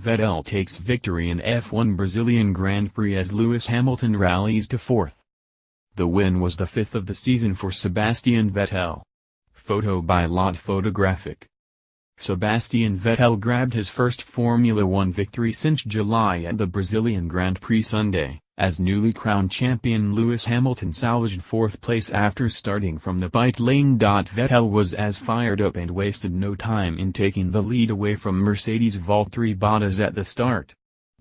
Vettel takes victory in F1 Brazilian Grand Prix as Lewis Hamilton rallies to fourth. The win was the fifth of the season for Sebastian Vettel. Photo by LAT Photographic. Sebastian Vettel grabbed his first Formula One victory since July at the Brazilian Grand Prix Sunday, as newly crowned champion Lewis Hamilton salvaged fourth place after starting from the pit lane. Vettel was as fired up and wasted no time in taking the lead away from Mercedes Valtteri Bottas at the start.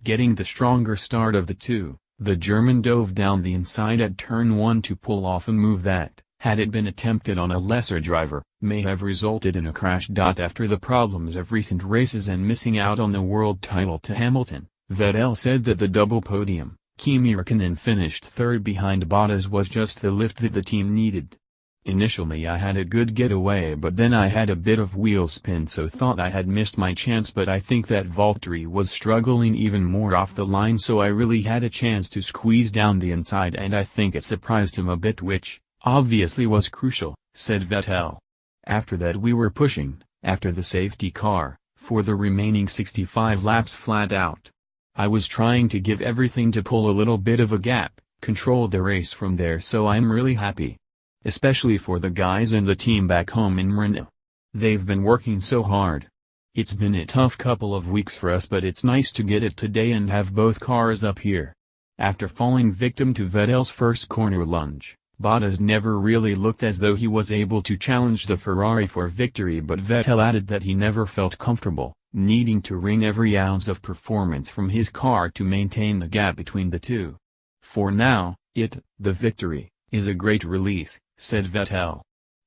Getting the stronger start of the two, the German dove down the inside at turn 1 to pull off a move that, had it been attempted on a lesser driver, may have resulted in a crash. After the problems of recent races and missing out on the world title to Hamilton, Vettel said that the double podium, Kimi Raikkonen finished third behind Bottas, was just the lift that the team needed. Initially I had a good getaway, but then I had a bit of wheel spin, so thought I had missed my chance, but I think that Valtteri was struggling even more off the line, so I really had a chance to squeeze down the inside, and I think it surprised him a bit, which, obviously, was crucial, said Vettel. After that we were pushing, after the safety car, for the remaining 65 laps flat out. I was trying to give everything to pull a little bit of a gap, control the race from there, so I'm really happy. Especially for the guys and the team back home in Maranello. They've been working so hard. It's been a tough couple of weeks for us, but it's nice to get it today and have both cars up here. After falling victim to Vettel's first corner lunge, Bottas never really looked as though he was able to challenge the Ferrari for victory, but Vettel added that he never felt comfortable, needing to wring every ounce of performance from his car to maintain the gap between the two. For now, the victory, is a great release, said Vettel.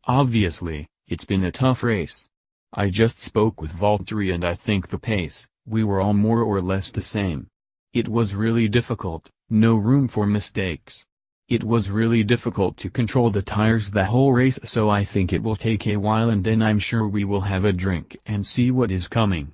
Obviously, it's been a tough race. I just spoke with Valtteri and I think the pace, we were all more or less the same. It was really difficult, no room for mistakes. It was really difficult to control the tires the whole race, so I think it will take a while and then I'm sure we will have a drink and see what is coming.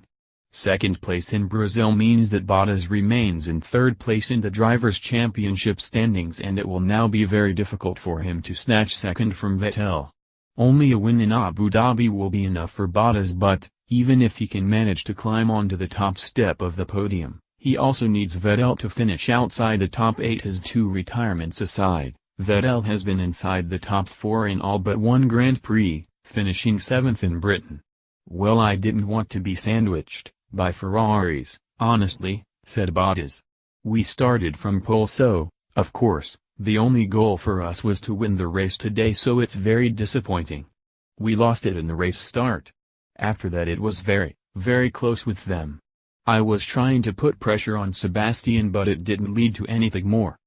Second place in Brazil means that Bottas remains in third place in the Drivers' Championship standings, and it will now be very difficult for him to snatch second from Vettel. Only a win in Abu Dhabi will be enough for Bottas, but, even if he can manage to climb onto the top step of the podium, he also needs Vettel to finish outside the top 8. His two retirements aside, Vettel has been inside the top 4 in all but one Grand Prix, finishing 7th in Britain. Well, I didn't want to be sandwiched by Ferraris, honestly, said Bottas. We started from pole, so, of course, the only goal for us was to win the race today, so it's very disappointing. We lost it in the race start. After that it was very, very close with them. I was trying to put pressure on Sebastian, but it didn't lead to anything more.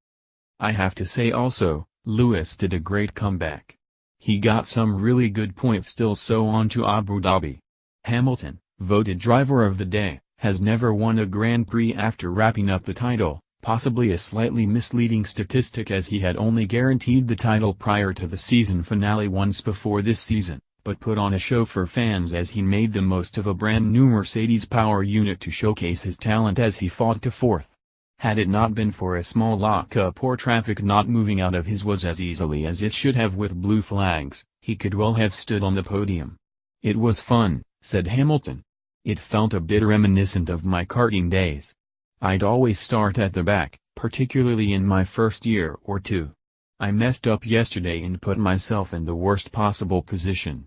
I have to say also, Lewis did a great comeback. He got some really good points still, so on to Abu Dhabi. Hamilton, voted driver of the day, has never won a Grand Prix after wrapping up the title, possibly a slightly misleading statistic as he had only guaranteed the title prior to the season finale once before this season, but put on a show for fans as he made the most of a brand new Mercedes power unit to showcase his talent as he fought to fourth. Had it not been for a small lockup or traffic not moving out of his was as easily as it should have with blue flags, he could well have stood on the podium. It was fun, said Hamilton. It felt a bit reminiscent of my karting days. I'd always start at the back, particularly in my first year or two. I messed up yesterday and put myself in the worst possible position.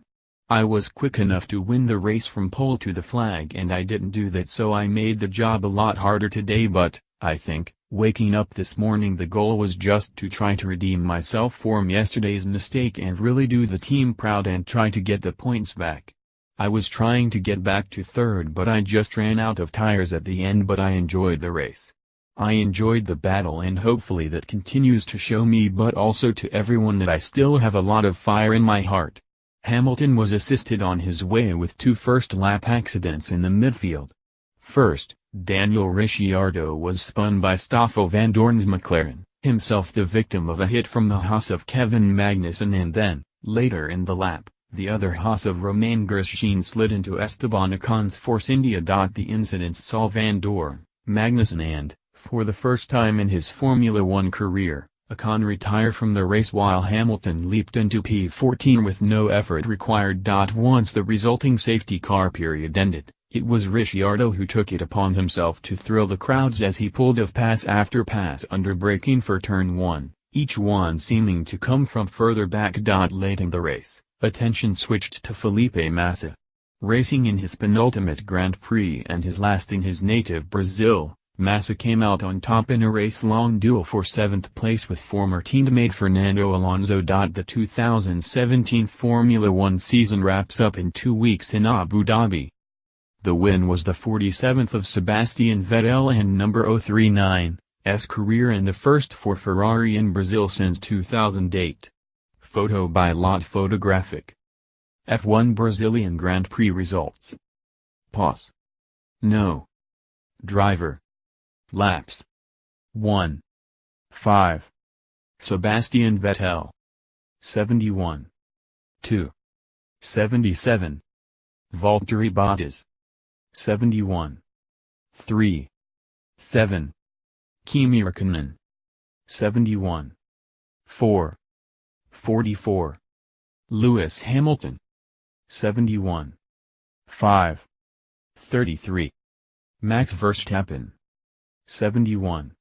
I was quick enough to win the race from pole to the flag, and I didn't do that, so I made the job a lot harder today, but, I think, waking up this morning the goal was just to try to redeem myself from yesterday's mistake and really do the team proud and try to get the points back. I was trying to get back to third, but I just ran out of tires at the end, but I enjoyed the race. I enjoyed the battle, and hopefully that continues to show me but also to everyone that I still have a lot of fire in my heart. Hamilton was assisted on his way with two first-lap accidents in the midfield. First, Daniel Ricciardo was spun by Stoffel Vandoorne's McLaren, himself the victim of a hit from the Haas of Kevin Magnussen, and then, later in the lap, the other Haas of Romain Grosjean slid into Esteban Ocon's Force India. The incident saw Vandoorne, Magnussen and, for the first time in his Formula One career, Ocon retire from the race while Hamilton leaped into P14 with no effort required. Once the resulting safety car period ended, It was Ricciardo who took it upon himself to thrill the crowds as he pulled off pass after pass under braking for turn 1, each one seeming to come from further back. Late in the race, attention switched to Felipe Massa. Racing in his penultimate Grand Prix and his last in his native Brazil, Massa came out on top in a race-long duel for 7th place with former teammate Fernando Alonso. The 2017 Formula One season wraps up in 2 weeks in Abu Dhabi. The win was the 47th of Sebastian Vettel and number 039's career and the first for Ferrari in Brazil since 2008. Photo by LAT Photographic. F1 Brazilian Grand Prix results. Pause. No. Driver. Laps. 1. 5. Sebastian Vettel. 71. 2. 77. Valtteri Bottas. 71. 3. 7. Kimi Raikkonen. 71. 4. 44. Lewis Hamilton. 71. 5. 33. Max Verstappen. 71.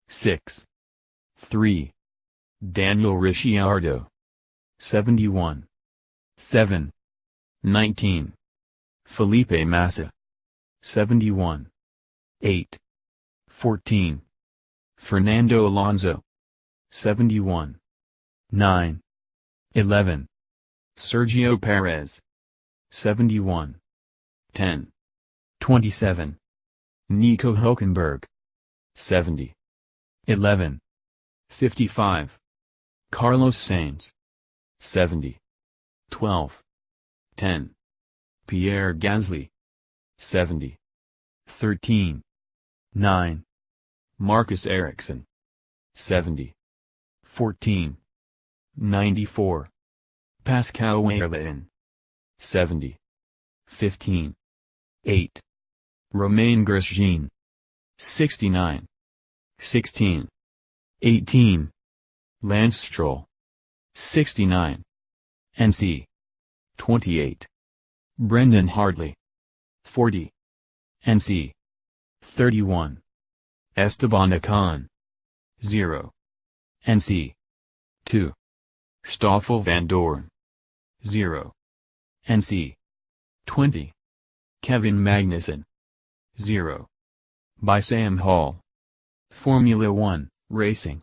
6. 3. Daniel Ricciardo. 71. 7. 19. Felipe Massa. 71. 8. 14. Fernando Alonso. 71. 9. 11. Sergio Perez. 71. 10. 27. Nico Hülkenberg. 70. 11. 55. Carlos Sainz. 70. 12. 10. Pierre Gasly. 70. 13. 9. Marcus Ericsson. 70. 14. 94. Pascal Wehrlein. 70. 15. 8. Romain Grosjean. 69. 16. 18. Lance Stroll. 69. NC. 28. Brendan Hartley. 40. NC. 31. Esteban Ocon. 0. NC. 2. Stoffel van Dorn. 0. NC. 20. Kevin Magnussen. 0. By Sam Hall. Formula One, Racing.